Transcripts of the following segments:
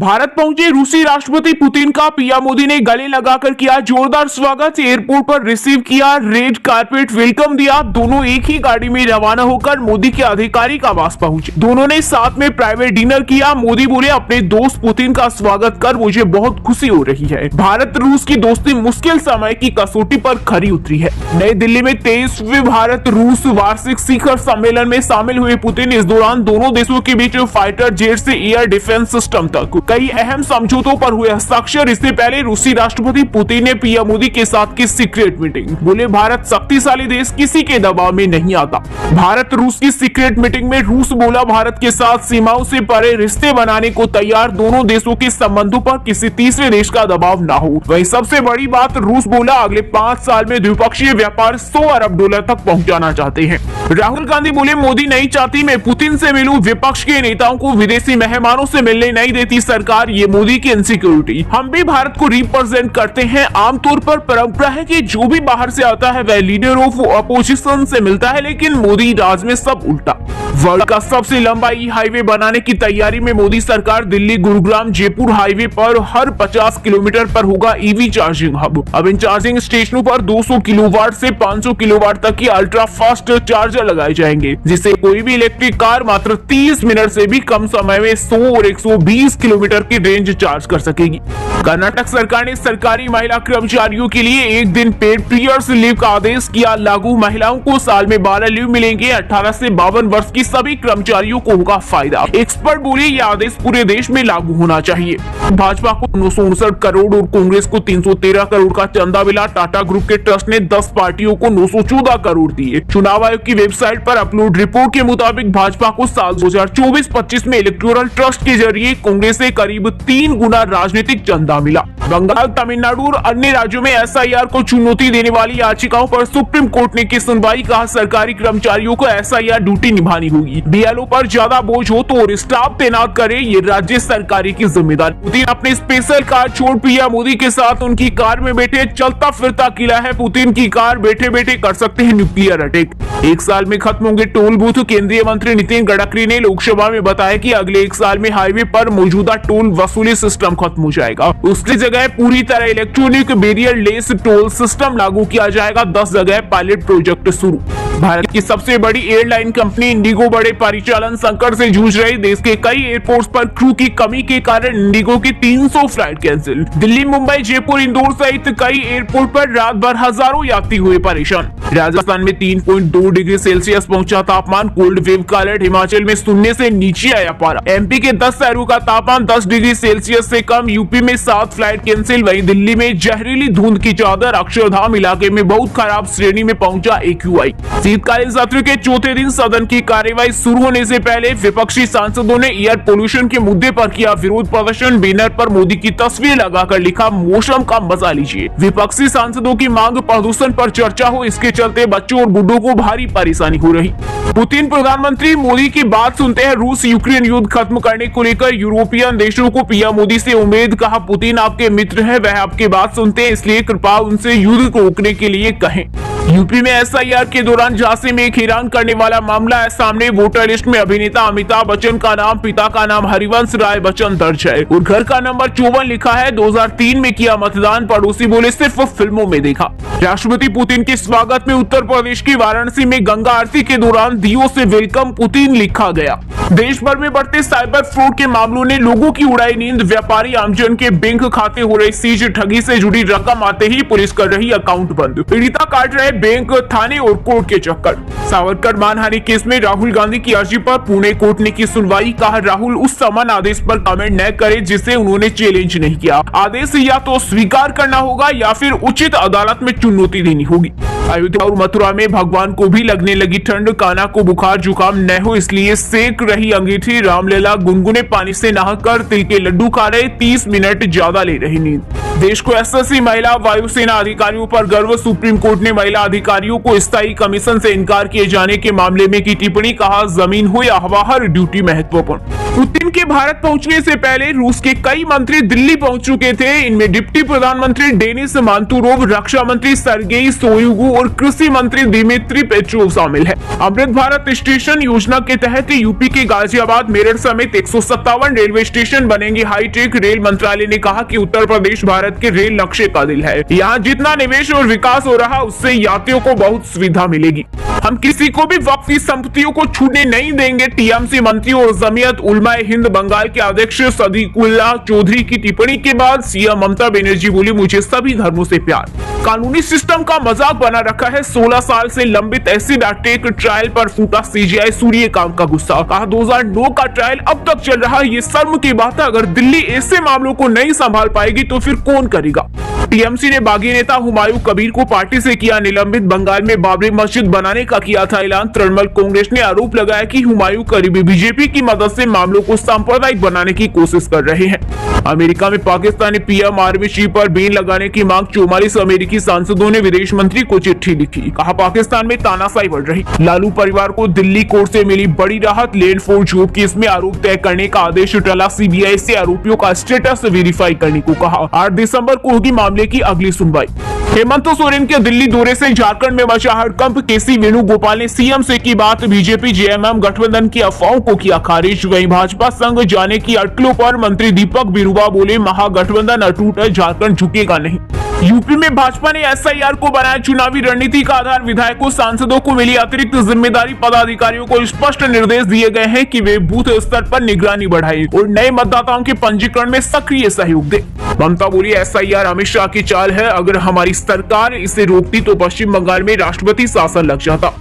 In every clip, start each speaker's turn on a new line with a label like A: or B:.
A: भारत पहुंचे रूसी राष्ट्रपति पुतिन का पीएम मोदी ने गले लगाकर किया जोरदार स्वागत। एयरपोर्ट पर रिसीव किया, रेड कारपेट वेलकम दिया। दोनों एक ही गाड़ी में रवाना होकर मोदी के आधिकारिक आवास पहुंचे। दोनों ने साथ में प्राइवेट डिनर किया। मोदी बोले, अपने दोस्त पुतिन का स्वागत कर मुझे बहुत खुशी हो रही है। भारत रूस की दोस्ती मुश्किल समय की कसौटी पर खरी उतरी है। नई दिल्ली में 23वें भारत रूस वार्षिक शिखर सम्मेलन में शामिल हुए पुतिन इस दौरान दोनों देशों के बीच फाइटर जेट से एयर डिफेंस सिस्टम तक कई अहम समझौतों पर हुए हस्ताक्षर। इससे पहले रूसी राष्ट्रपति पुतिन ने पीएम मोदी के साथ की सीक्रेट मीटिंग। बोले, भारत शक्तिशाली देश, किसी के दबाव में नहीं आता। भारत रूस की सीक्रेट मीटिंग में रूस बोला, भारत के साथ सीमाओं से परे रिश्ते बनाने को तैयार। दोनों देशों के संबंधों पर किसी तीसरे देश का दबाव न हो। वही सबसे बड़ी बात, रूस बोला अगले 5 साल में द्विपक्षीय व्यापार $100 अरब तक पहुंचाना चाहते हैं। राहुल गांधी बोले, मोदी नहीं चाहती मैं पुतिन से मिलूं। विपक्ष के नेताओं को विदेशी मेहमानों से मिलने नहीं देती सरकार, ये मोदी की इनसिक्योरिटी। हम भी भारत को रिप्रेजेंट करते हैं। आमतौर पर परंपरा है कि जो भी बाहर से आता है वह लीडर ऑफ अपोजिशन से मिलता है, लेकिन मोदी राज में सब उल्टा। वर्ल्ड का सबसे लंबा ई हाईवे बनाने की तैयारी में मोदी सरकार। दिल्ली गुरुग्राम जयपुर हाईवे पर हर 50 किलोमीटर पर होगा ईवी चार्जिंग हब। अब इन चार्जिंग स्टेशनों पर 200 किलोवाट से 500 किलोवाट तक की अल्ट्रा फास्ट चार्जर लगाए जाएंगे, जिससे कोई भी इलेक्ट्रिक कार मात्र 30 मिनट से भी कम समय में 100 और 120 किलोमीटर की रेंज चार्ज कर सकेगी। कर्नाटक सरकार ने सरकारी महिला कर्मचारियों के लिए एक दिन पेड पीरियड्स लीव का आदेश किया लागू। महिलाओं को साल में 12 लीव मिलेंगे। 18 से 52 वर्ष की सभी कर्मचारियों को होगा फायदा। एक्सपर्ट बोले, यह आदेश पूरे देश में लागू होना चाहिए। भाजपा को 959 करोड़ और कांग्रेस को 313 करोड़ का चंदा मिला। टाटा ग्रुप के ट्रस्ट ने 10 पार्टियों को 914 करोड़ दिए। चुनाव आयोग की वेबसाइट पर अपलोड रिपोर्ट के मुताबिक भाजपा को साल 2024-25 में इलेक्टोरल ट्रस्ट के जरिए कांग्रेस से करीब 3 गुना राजनीतिक चंदा मिला। बंगाल, तमिलनाडु और अन्य राज्यों में एसआईआर को चुनौती देने वाली याचिकाओं पर सुप्रीम कोर्ट ने की सुनवाई। कहा, सरकारी कर्मचारियों को एसआईआर ड्यूटी निभानी होगी। बीएलओ पर ज्यादा बोझ हो तो और स्टाफ तैनात करे, ये राज्य सरकारी की जिम्मेदारी। पुतिन अपने स्पेशल कार छोड़ पीएम मोदी के साथ उनकी कार में बैठे। चलता फिरता किला है पुतिन की कार, बैठे बैठे कर सकते हैं न्यूक्लियर अटैक। 1 साल में खत्म होंगे टोल बूथ। केंद्रीय मंत्री नितिन गडकरी ने लोकसभा में बताया कि अगले 1 साल में हाईवे पर मौजूदा टोल वसूली सिस्टम खत्म हो जाएगा। उसकी जगह पूरी तरह electronic barrier less toll system लागू किया जाएगा। 10 जगह पायलट प्रोजेक्ट शुरू। भारत की सबसे बड़ी एयरलाइन कंपनी इंडिगो बड़े परिचालन संकट से जूझ रही। देश के कई एयरपोर्ट्स पर क्रू की कमी के कारण इंडिगो की 300 फ्लाइट कैंसिल। दिल्ली, मुंबई, जयपुर, इंदौर सहित कई एयरपोर्ट पर रात भर हजारों यात्री हुए परेशान। राजस्थान में 3.2 डिग्री सेल्सियस पहुंचा तापमान। कोल्ड वेव का अलर्ट। हिमाचल में शून्य से नीचे आया पारा। एमपी के 10 शहरों का तापमान 10 डिग्री सेल्सियस से कम। यूपी में 7 फ्लाइट कैंसिल। वहीं दिल्ली में जहरीली धुंध की चादर। अक्षरधाम इलाके में बहुत खराब श्रेणी में पहुंचा AQI। शीतकालीन सत्र के चौथे दिन सदन की कार्यवाही शुरू होने से पहले विपक्षी सांसदों ने एयर पोल्यूशन के मुद्दे पर किया विरोध प्रदर्शन। बैनर पर मोदी की तस्वीर लगाकर लिखा, मौसम का मजा लीजिए। विपक्षी सांसदों की मांग, प्रदूषण पर चर्चा हो, इसके चलते बच्चों और बूढ़ों को भारी परेशानी हो रही। पुतिन प्रधानमंत्री मोदी की बात सुनते हैं। रूस यूक्रेन युद्ध खत्म करने को लेकर यूरोपियन देशों को पीएम मोदी से उम्मीद। कहा, पुतिन आपके मित्र हैं, वह आपकी बात सुनते हैं, इसलिए कृपया उनसे युद्ध को रोकने के लिए कहें। यूपी में एसआईआर के दौरान झांसी में एक हैरान करने वाला मामला है सामने। वोटर लिस्ट में अभिनेता अमिताभ बच्चन का नाम, पिता का नाम हरिवंश राय बच्चन दर्ज है और घर का नंबर 54 लिखा है। 2003 में किया मतदान, पड़ोसी बोले सिर्फ फिल्मों में देखा। राष्ट्रपति पुतिन के स्वागत में उत्तर प्रदेश की वाराणसी में गंगा आरती के दौरान दियो से वेलकम पुतिन लिखा गया। देश भर में बढ़ते साइबर फ्रॉड के मामलों ने लोगों की उड़ाई नींद। व्यापारी आमजन के बैंक खाते हो रहे सीज। ठगी से जुड़ी रकम आते ही पुलिस कर रही अकाउंट बंद। पीड़िता काट रहे बैंक, थाने और कोर्ट के चक्कर। सावरकर मानहानि केस में राहुल गांधी की अर्जी पर पुणे कोर्ट ने की सुनवाई। कहा, राहुल उस समन आदेश पर कमेंट न करें जिसे उन्होंने चैलेंज नहीं किया। आदेश या तो स्वीकार करना होगा या फिर उचित अदालत में चुनौती देनी होगी। अयोध्या और मथुरा में भगवान को भी लगने लगी ठंड। कान्हा को बुखार जुकाम न हो इसलिए सेक रही अंगीठी। रामलला गुनगुने पानी से नहाकर तिल के लड्डू खा रहे, 30 मिनट ज्यादा ले रही नींद। देश को एसएससी महिला वायुसेना अधिकारियों पर गर्व। सुप्रीम कोर्ट ने महिला अधिकारियों को स्थायी कमीशन से इनकार किए जाने के मामले में की टिप्पणी। कहा, जमीन हो या हवा, हर ड्यूटी महत्वपूर्ण। पुतिन के भारत पहुंचने से पहले रूस के कई मंत्री दिल्ली पहुंच चुके थे। इनमें डिप्टी प्रधानमंत्री डेनिस मांतुरोव, रक्षा मंत्री सर्गेई सोइगु और कृषि मंत्री दिमित्री पेट्रोव शामिल है। अमृत भारत स्टेशन योजना के तहत यूपी के गाजियाबाद, मेरठ समेत 157 रेलवे स्टेशन बनेंगे हाईटेक। रेल मंत्रालय ने कहा कि उत्तर प्रदेश भारत के रेल नक्शे का दिल है। यहाँ जितना निवेश और विकास हो रहा, उससे यात्रियों को बहुत सुविधा मिलेगी। हम किसी को भी वक्फी संपत्तियों को छूने नहीं देंगे। टीएमसी मंत्री और जमीयत उलमाए हिंद बंगाल के अध्यक्ष सदीकुल्लाह चौधरी की टिप्पणी के बाद सीएम ममता बनर्जी बोली, मुझे सभी धर्मों से प्यार। कानूनी सिस्टम का मजाक बना रखा है। 16 साल से लंबित एसिड अटैक ट्रायल पर फूटा सीजीआई सूर्यकांत का गुस्सा। कहा, 2009 का ट्रायल अब तक चल रहा है, ये शर्म की बात है। अगर दिल्ली ऐसे मामलों को नहीं संभाल पाएगी तो फिर कौन करेगा। टीएमसी ने बागी नेता हुमायूं कबीर को पार्टी से किया निलंबित। बंगाल में बाबरी मस्जिद बनाने का किया था ऐलान। तृणमूल कांग्रेस ने आरोप लगाया कि हुमायूं करीबी बीजेपी की मदद से मामलों को सांप्रदायिक बनाने की कोशिश कर रहे हैं। अमेरिका में पाकिस्तानी पीएम आर्मी चीफ पर बैन लगाने की मांग। 44 अमेरिकी सांसदों ने विदेश मंत्री को चिट्ठी लिखी। कहा, पाकिस्तान में तानाशाही बढ़ रही। लालू परिवार को दिल्ली कोर्ट से मिली बड़ी राहत। लैंड फोर्ड जॉब केस में आरोप तय करने का आदेश टला। सीबीआई से आरोपियों का स्टेटस वेरीफाई करने को कहा। 8 दिसंबर को होगी मामले की अगली सुनवाई। हेमंत सोरेन के दिल्ली दौरे से झारखंड में मचा हड़कंप। केसी वेणुगोपाल ने सीएम से की बात। बीजेपी जेएमएम गठबंधन की अफवाहों को किया खारिज। वहीं भाजपा संग जाने की अटकलों पर मंत्री दीपक बिरुवा बोले, महागठबंधन अटूट है, झारखंड झुकेगा नहीं। यूपी में भाजपा ने एसआईआर को बनाया चुनावी रणनीति का आधार। विधायकों सांसदों को मिली अतिरिक्त जिम्मेदारी। पदाधिकारियों को स्पष्ट निर्देश दिए गए हैं कि वे बूथ स्तर पर निगरानी बढ़ाएं और नए मतदाताओं के पंजीकरण में सक्रिय सहयोग दें। ममता बोली, एसआईआर अमित शाह की चाल है। अगर हमारी सरकार इसे रोकती तो पश्चिम बंगाल में राष्ट्रपति शासन लग जाता।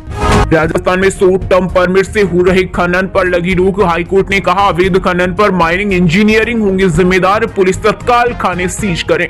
A: राजस्थान में शॉर्ट टर्म परमिट से हो रहे खनन पर लगी रोक। हाईकोर्ट ने कहा, अवैध खनन पर माइनिंग इंजीनियरिंग होंगे जिम्मेदार। पुलिस तत्काल खाने सीज करें।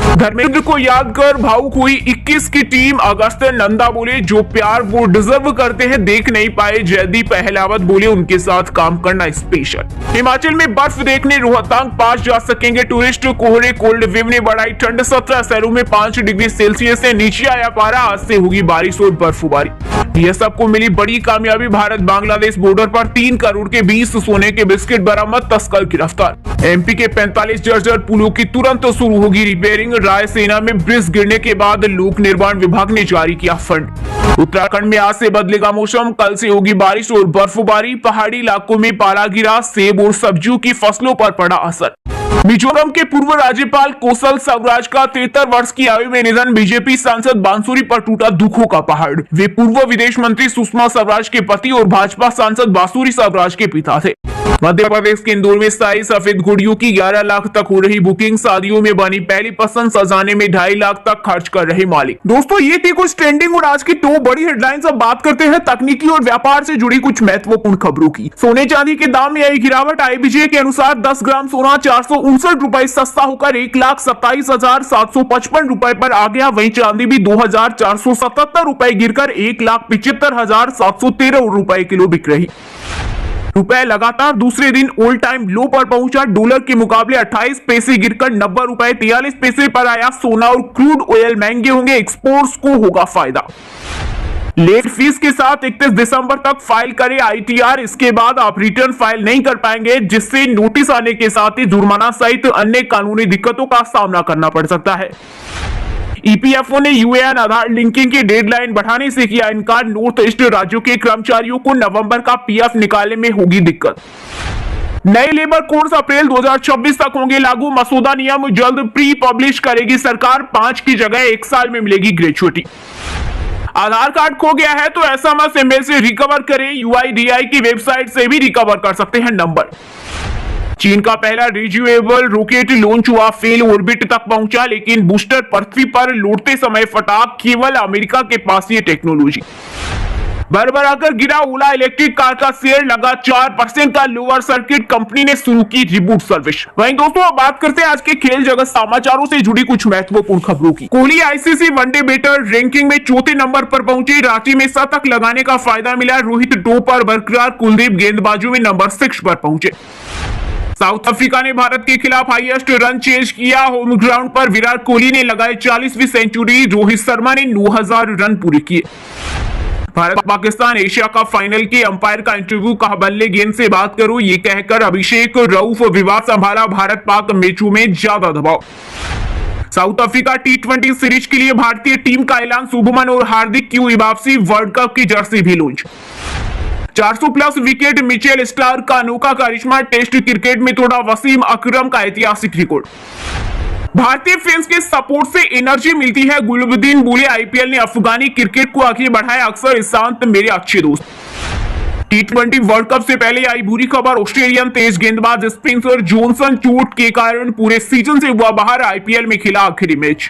A: धर्मेंद्र को याद कर भावुक हुई 21 की टीम। अगस्त नंदा बोले, जो प्यार वो डिजर्व करते हैं देख नहीं पाए। जयदीप अहलावत बोले, उनके साथ काम करना स्पेशल। हिमाचल में बर्फ देखने रोहतांग पास जा सकेंगे टूरिस्ट। कोहरे कोल्ड वेव ने बढ़ाई ठंड। 17 शहरों में 5 डिग्री सेल्सियस से नीचे आया पारा। आज से होगी बारिश और बर्फबारी। यह सबको मिली बड़ी कामयाबी। भारत बांग्लादेश बॉर्डर पर 3 करोड़ के 20 सोने के बिस्किट बरामद। तस्कर गिरफ्तार। एमपी के 45 जर्जर पुलों की तुरंत शुरू होगी रिपेयरिंग। रायसेना में ब्रिज गिरने के बाद लोक निर्माण विभाग ने जारी किया फंड। उत्तराखंड में आज से बदलेगा मौसम। कल से होगी बारिश और बर्फबारी। पहाड़ी इलाकों में पाला गिरा। सेब और सब्जियों की फसलों पर पड़ा असर। मिजोरम के पूर्व राज्यपाल कौशल स्वराज का 73 वर्ष की आयु में निधन। बीजेपी सांसद बांसुरी पर टूटा दुखों का पहाड़। वे पूर्व विदेश मंत्री सुषमा स्वराज के पति और भाजपा सांसद बांसुरी स्वराज के पिता थे। मध्य प्रदेश के इंदौर में शाही सफेद घोड़ियों की 11 लाख तक हो रही बुकिंग। शादियों में बनी पहली पसंद सजाने में 2.5 लाख तक खर्च कर रहे मालिक। दोस्तों, ये थी कुछ ट्रेंडिंग और आज की 2 बड़ी हेडलाइंस। अब बात करते हैं तकनीकी और व्यापार से जुड़ी कुछ महत्वपूर्ण खबरों की। सोने चांदी के दाम में आई गिरावट। आईबीजे के अनुसार 10 ग्राम सोना 459 रुपए सस्ता होकर 1,27,755 रुपए पर आ गया। वहीं चांदी भी 2,477 रुपए गिरकर 1,75,713 रुपए किलो बिक रही। रुपए लगातार दूसरे दिन ऑल टाइम लो पर पहुंचा। डॉलर के मुकाबले 28 पैसे गिरकर 90 रुपए 43 पैसे पर आया। सोना और क्रूड ऑयल महंगे होंगे, एक्सपोर्ट्स को होगा फायदा। लेट फीस के साथ 31 दिसंबर तक फाइल करें आईटीआर। इसके बाद आप रिटर्न फाइल नहीं कर पाएंगे, जिससे नोटिस आने के साथ ही जुर्माना सहित अन्य कानूनी दिक्कतों का सामना करना पड़ सकता है। ईपीएफओ ने यूएएन आधार लिंकिंग की डेडलाइन बढ़ाने से किया इनकार। नॉर्थ ईस्ट राज्यों के कर्मचारियों को नवंबर का पीएफ निकालने में होगी दिक्कत। नए लेबर कोड्स अप्रैल 2026 तक होंगे लागू। मसौदा नियम जल्द प्री पब्लिश करेगी सरकार। 5 की जगह 1 साल में मिलेगी ग्रेच्युटी। आधार कार्ड खो गया है तो एसएमएस ईमेल से रिकवर करें। यूआईडीआई की वेबसाइट से भी रिकवर कर सकते हैं नंबर। चीन का पहला रिज्यूएबल रॉकेट लॉन्च हुआ, फेल ऑर्बिट तक पहुंचा, लेकिन बूस्टर पृथ्वी पर लौटते समय फटा। केवल अमेरिका के पास ये टेक्नोलॉजी। भरभराकर गिरा ओला इलेक्ट्रिक कार का शेयर, लगा 4% का लोअर सर्किट। कंपनी ने शुरू की रिबूट सर्विस। वहीं दोस्तों, अब बात करते हैं आज के खेल जगत समाचारों से जुड़ी कुछ महत्वपूर्ण खबरों की। Kohli ICC one day batter ranking में 4थे नंबर पर पहुंचे। रांची में शतक लगाने का फायदा मिला। रोहित टॉप पर बरकरार। कुलदीप गेंदबाजों में नंबर 6 पर पहुंचे। साउथ अफ्रीका ने भारत के खिलाफ हाईएस्ट रन चेज किया। होम ग्राउंड पर विराट कोहली ने लगाई 40वीं सेंचुरी, रोहित शर्मा ने 9000 रन पूरे किए। Bharat Pakistan Asia cup final के अंपायर का इंटरव्यू, कहा बल्ले गेंद से बात करो, ये कहकर अभिषेक रऊफ विवाद संभाला। भारत पाक मैचों में ज्यादा दबाव। साउथ अफ्रीका टी20 सीरीज के लिए भारतीय टीम का ऐलान, शुभमन और हार्दिक की हुई वापसी, वर्ल्ड कप की जर्सी भी launch. 400 plus wicket, Mitchell Starc का अनोखा करिश्मा, टेस्ट क्रिकेट में तोड़ा वसीम अकरम का ऐतिहासिक रिकॉर्ड। भारतीय फैंस के सपोर्ट से एनर्जी मिलती है, गुलबुद्दीन बोले आईपीएल ने अफगानी क्रिकेट को आगे बढ़ाया, अक्सर ईशांत मेरे अच्छे दोस्त। टी20 वर्ल्ड कप से पहले आई बुरी खबर, ऑस्ट्रेलियन तेज गेंदबाज स्पेंसर जॉनसन चोट के कारण पूरे सीजन से हुआ बाहर, आईपीएल में खेला आखिरी मैच।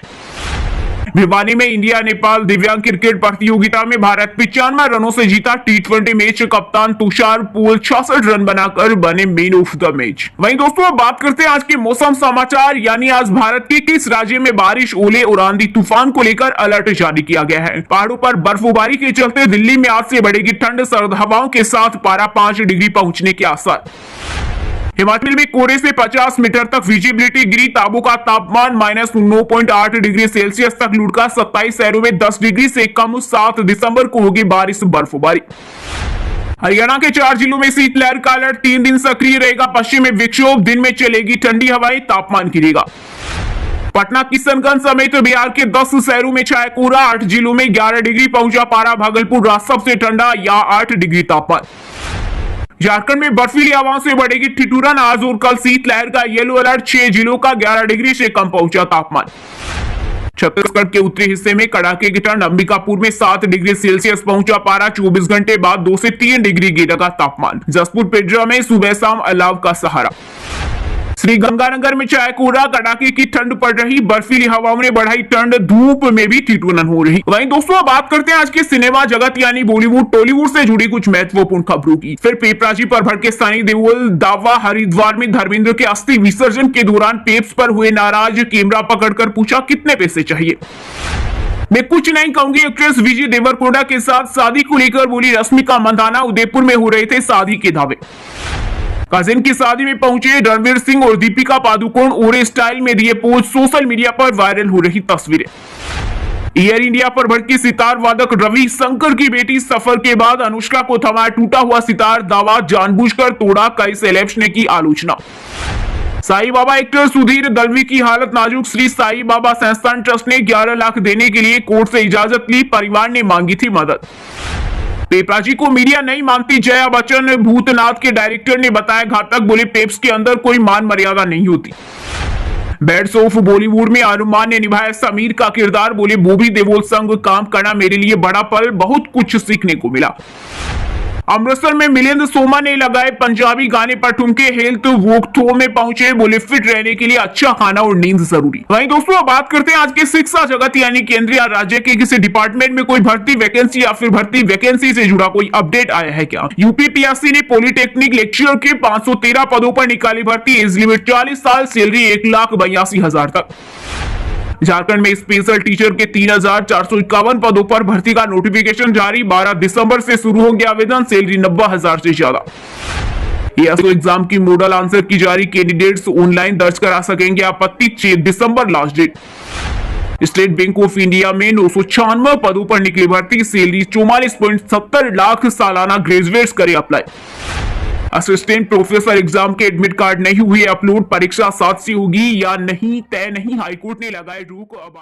A: भिवानी में इंडिया नेपाल दिव्यांग क्रिकेट प्रतियोगिता में भारत 95 रनों से जीता टी20 मैच, कप्तान तुषार पोल 66 रन बनाकर बने मैन ऑफ द मैच। वहीं दोस्तों अब बात करते हैं आज के मौसम समाचार, यानी आज भारत के किस राज्य में बारिश, ओले और आंधी तूफान को लेकर अलर्ट जारी किया गया है। पहाड़ों पर बर्फबारी के चलते दिल्ली में आज से बढ़ेगी ठंड, सर्द हवाओं के साथ पारा 5 डिग्री पहुंचने के आसार। हिमाचल में कोहरे से 50 मीटर तक विजिबिलिटी गिरी, ताबू का तापमान -9.8 डिग्री सेल्सियस तक लुढ़का, 27 शहरों में 10 डिग्री से कम। 7 दिसंबर को होगी बारिश बर्फबारी। हरियाणा के 4 जिलों में शीतलहर का अलर्ट, 3 दिन सक्रिय रहेगा पश्चिमी विक्षोभ, दिन में चलेगी ठंडी हवाएं, तापमान गिरेगा। पटना किशनगंज समेत बिहार के 10 शहरों में छाया कोहरा, 8 जिलों में 11 डिग्री पहुंचा पारा, भागलपुर रात सबसे ठंडा, या 8 डिग्री तापमान। झारखंड में बर्फीली हवाओं से बढ़ेगी ठिठुरन, आज और कल शीतलहर का येलो अलर्ट, 6 जिलों का 11 डिग्री से कम पहुंचा तापमान। छत्तीसगढ़ के उत्तरी हिस्से में कड़ाके की ठंड, अंबिकापुर में 7 डिग्री सेल्सियस पहुंचा पारा, 24 घंटे बाद 2 से 3 डिग्री गिरेगा तापमान। जसपुर पेड्रा में सुबह शाम अलाव का सहारा। श्री गंगानगर में छाया कोहरा, कड़ाके की ठंड पड़ रही, बर्फीली हवाओं ने बढ़ाई ठंड, धूप में भी ठिठुरन हो रही। वहीं दोस्तों बात करते हैं आज के सिनेमा जगत यानी बॉलीवुड टॉलीवुड से जुड़ी कुछ महत्वपूर्ण खबरों की। फिर पेपराजी पर भड़के सनी देओल, दावा, हरिद्वार में धर्मेंद्र के अस्थि विसर्जन के दौरान पेप्स पर हुए नाराज, कैमरा पकड़कर पूछा कितने पैसे चाहिए। मैं कुछ नहीं कहूंगी, एक्ट्रेस विजय देवरकोंडा के साथ शादी को लेकर बोली रश्मिका मंदाना, उदयपुर में हो रहे थे शादी के दावे। कजिन की शादी में पहुंचे रणवीर सिंह और दीपिका पादुकोण, ओरे स्टाइल में दिए पोज, सोशल मीडिया पर वायरल हो रही तस्वीरें। एयर इंडिया पर भड़की सितार वादक रवि शंकर की बेटी, सफर के बाद अनुष्का को थमाया टूटा हुआ सितार, दावा जानबूझकर तोड़ा, कई सेलेब्स ने की आलोचना। साई बाबा एक्टर सुधीर दलवी की हालत नाजुक, श्री साई बाबा संस्थान ट्रस्ट ने 11 लाख देने के लिए कोर्ट से इजाजत ली, परिवार ने मांगी थी मदद। पेपराजी को मीडिया नहीं मानती जया बच्चन, भूतनाथ के डायरेक्टर ने बताया घातक, बोले पेप्स के अंदर कोई मान मर्यादा नहीं होती। बैड्स ऑफ बॉलीवुड में अनुमान ने निभाया समीर का किरदार, बोले बॉबी देओल संग काम करना मेरे लिए बड़ा पल, बहुत कुछ सीखने को मिला। अमृतसर में मिलिंद सोमा ने लगाए पंजाबी गाने पर ठुमके, हेल्थ वॉक थ्रो में पहुंचे, बोले फिट रहने के लिए अच्छा खाना और नींद जरूरी। वहीं दोस्तों बात करते हैं आज के शिक्षा जगत यानी केंद्रीय राज्य के किसी डिपार्टमेंट में कोई भर्ती वैकेंसी या फिर भर्ती वैकेंसी से जुड़ा कोई अपडेट आया है क्या। यूपीपीएससी ने पॉलिटेक्निक लेक्चरर के 513 पदों पर निकाली भर्ती, एज लिमिट 40 साल, सैलरी 1,82,000 तक। झारखंड में स्पेशल टीचर के 3,451 पदों पर भर्ती का नोटिफिकेशन जारी, 12 दिसंबर से शुरू होंगे आवेदन, सैलरी 90,000 से ज्यादा। एएसओ एग्जाम की मॉडल आंसर की जारी, कैंडिडेट्स ऑनलाइन दर्ज करा सकेंगे आपत्ति, 6 दिसंबर last date. State Bank of India में 996 पदों पर निकली भर्ती, सैलरी 44.70 लाख, सालाना ग्रेजुएट्स करे अप्लाई। असिस्टेंट प्रोफेसर एग्जाम के एडमिट कार्ड नहीं हुए अपलोड, परीक्षा 7 से होगी या नहीं तय नहीं, हाईकोर्ट ने लगाए रोक। अब